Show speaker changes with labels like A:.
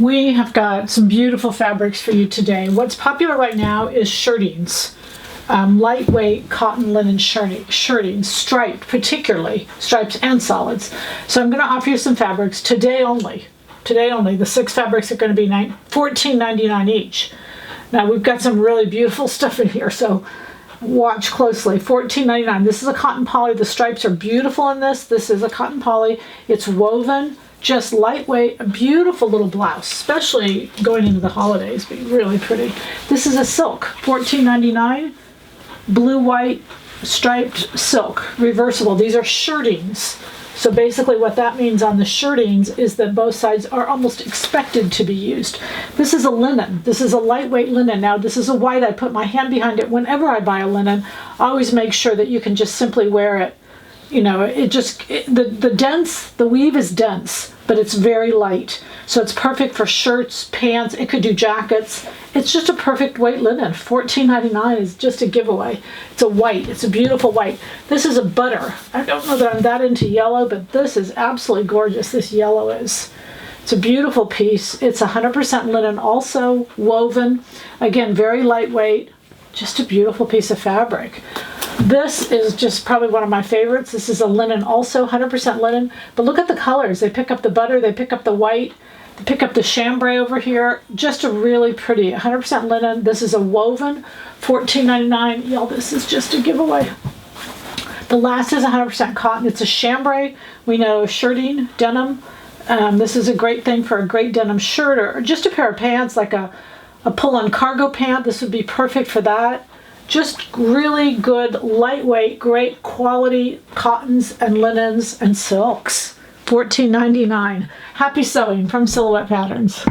A: We have got some beautiful fabrics for you today. What's popular right now is shirtings. Lightweight cotton linen shirtings, striped particularly, stripes and solids. So I'm going to offer you some fabrics today only. Today only. The 6 fabrics are going to be $14.99 each. Now we've got some really beautiful stuff in here, so watch closely. $14.99. This is a cotton poly. The stripes are beautiful in this. This is a cotton poly. It's woven, just lightweight, a beautiful little blouse, especially going into the holidays, be really pretty. This is a silk, $14.99. Blue, white, striped silk, reversible. These are shirtings. So basically what that means on the shirtings is that both sides are almost expected to be used. This is a linen. This is a lightweight linen. Now this is a white. I put my hand behind it. Whenever I buy a linen, I always make sure that you can just simply wear it. You know, the weave is dense, but it's very light. So it's perfect for shirts, pants, it could do jackets. It's just a perfect white linen. $14.99 is just a giveaway. It's a white, it's a beautiful white. This is a butter. I don't know that I'm that into yellow, but this is absolutely gorgeous, this yellow is. It's a beautiful piece. It's 100% linen, also woven. Again, very lightweight, just a beautiful piece of fabric. This is just probably one of my favorites. This is a linen, also 100% linen, but look at the colors. They pick up the butter, they pick up the white, they pick up the chambray over here. Just a really pretty 100% linen. This is a woven, $14.99. Y'all, this is just a giveaway. The last is 100% cotton. It's a chambray. We know shirting, denim. This is a great thing for a great denim shirt or just a pair of pants, like a pull-on cargo pant. This would be perfect for that. Just really good, lightweight, great quality cottons and linens and silks. $14.99. Happy sewing from Silhouette Patterns.